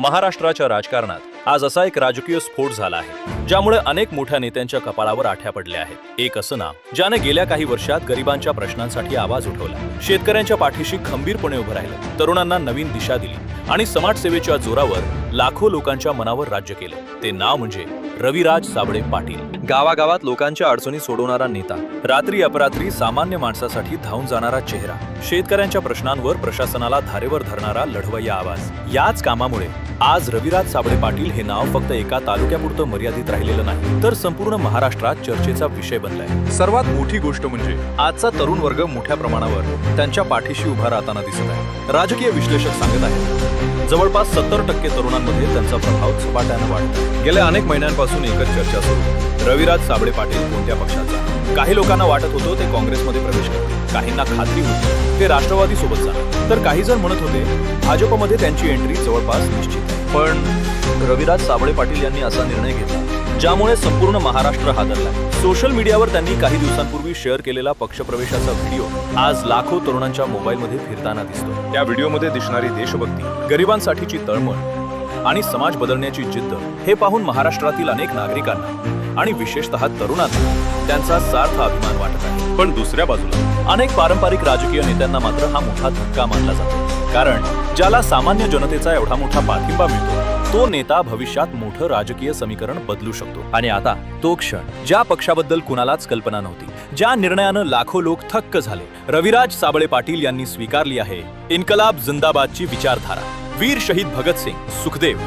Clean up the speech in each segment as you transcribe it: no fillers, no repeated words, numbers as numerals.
महाराष्ट्राच्या राजकारणात आज असा एक राजकीय स्फोट झाला आहे ज्यामुळे अनेक मोठ्या नेत्यांच्या कपाळावर आठ्या पडल्या आहेत। एक असं नाव ज्याने गेल्या काही वर्षात गरिबांच्या प्रश्नांसाठी आवाज उठवला, शेतकऱ्यांच्या पाठीशी खंबीरपणे उभं राहिलं, तरुणांना नवीन दिशा दिली आणि समाजसेवेच्या जोरावर लाखो लोकांच्या मनावर राज्य केलं। ते नाव म्हणजे रविराज साबळे पाटील। गावागावात लोकांच्या अडचणी सोडवणारा नेता, रात्री अपरात्री सामान्य माणसासाठी धावून जाणारा चेहरा, शेतकऱ्यांच्या प्रश्नांवर प्रशासनाला धारेवर धरणारा लढवय्या आवाज। याच कामामुळे आज रविराज साबळे पाटील हे नाव फक्त एका तालुक्यापुरतं मर्यादित राहिलेलं नाही, तर संपूर्ण महाराष्ट्रात चर्चेचा विषय बनलाय। सर्वात मोठी गोष्ट म्हणजे आजचा तरुण वर्ग मोठ्या प्रमाणावर त्यांच्या पाठीशी उभा राहताना दिसत आहे। राजकीय विश्लेषक सांगत आहेत जवळपास 70% तरुणांमध्ये त्यांचा प्रभाव झपाट्याने वाढतो। गेल्या अनेक महिन्यांपासून एकच चर्चा सुरू, रविराज साबळे पाटील कोणत्या पक्षाचा? काही लोकांना वाटत होतं ते काँग्रेसमध्ये प्रवेश करतील, काहींना खात्री होती ते राष्ट्रवादी सोबत जाणार, तर काही जण म्हणत होते भाजपमध्ये त्यांची एंट्री जवळपास निश्चित आहे। पण रविराज साबळे पाटील यांनी असा निर्णय घेतला ज्यामुळे संपूर्ण महाराष्ट्र हादरला। सोशल मीडियावर त्यांनी काही दिवसांपूर्वी शेअर केलेला पक्षप्रवेशाचा व्हिडिओ आज लाखो तरुणांच्या मोबाईलमध्ये फिरताना दिसतो। त्या व्हिडिओमध्ये दिसणारी देशभक्ती, गरिबांसाठीची तळमळ आणि समाज बदलण्याची जिद्द हे पाहून महाराष्ट्रातील अनेक नागरिकांना आणि विशेषतः तरुणांना त्यांचा सार्थ अभिमान वाटत आहे। पण दुसऱ्या बाजूला अनेक पारंपरिक राजकीय नेत्यांना मात्र हा मोठा धक्का मानला जातो, कारण ज्याला सामान्य जनतेचा एवढा मोठा पाठिंबा मिळतो तो नेता भविष्यात मोठं राजकीय समीकरण बदलू शकतो। आणि आता तो क्षण ज्या पक्षाबद्दल कुणालाच कल्पना नव्हती, ज्या निर्णयानं लाखो लोक थक्क झाले, रविराज साबळे पाटील यांनी स्वीकारली आहे इन्कलाब जिंदाबादची विचारधारा। वीर शहीद भगतसिंग, सुखदेव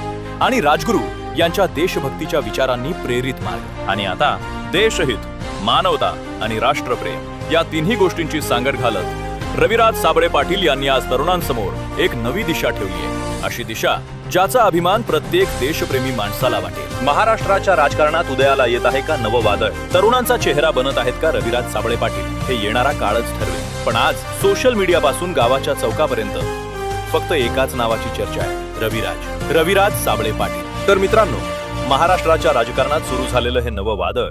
आणि राजगुरू यांच्या देशभक्तीच्या विचारांनी प्रेरित मार्ग। आणि आता देशहित, मानवता आणि राष्ट्रप्रेम या तिन्ही गोष्टींची सांगड घालत रविराज साबळे पाटील यांनी आज तरुणांसमोर एक नवी दिशा ठेवली आहे, अशी दिशा ज्याचा अभिमान प्रत्येक देशप्रेमी माणसाला वाटेल। महाराष्ट्राच्या राजकारणात उदयाला येत आहे का नवं वादळ? तरुणांचा चेहरा बनत आहेत का रविराज साबळे पाटील? हे येणारा काळच ठरवेल। पण आज सोशल मीडियापासून गावाच्या चौकापर्यंत फक्त एकाच नावाची चर्चा आहे, रविराज साबळे पाटील। तर मित्रांनो, महाराष्ट्राच्या राजकारणात सुरू झालेलं हे नवं वादळ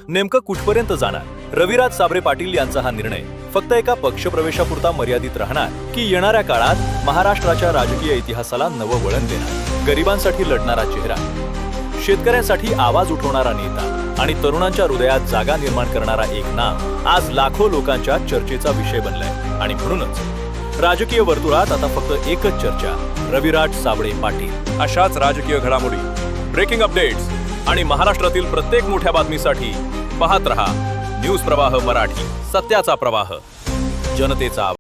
नेमकं कुठपर्यंत जाणार? रविराज साबळे पाटील यांचा हा निर्णय फक्त एका पक्षप्रवेशापुरता मर्यादित राहणार की येणाऱ्या काळात महाराष्ट्राच्या राजकीय इतिहासाला नवं वळण देणार? गरिबांसाठी लढणारा चेहरा, शेतकऱ्यांसाठी आवाज उठवणारा नेता आणि तरुणांच्या हृदयात जागा निर्माण करणारा एक नाव आज लाखो लोकांच्या चर्चेचा विषय बनलाय। आणि म्हणूनच राजकीय वर्तुळात आता फक्त एकच चर्चा, रविराज साबळे पाटील। अशाच राजकीय घडामोडी, ब्रेकिंग अपडेट्स आणि महाराष्ट्रातील प्रत्येक मोठ्या बातमीसाठी पाहत रहा न्यूज प्रवाह मराठी, सत्याचा प्रवाह, जनतेचा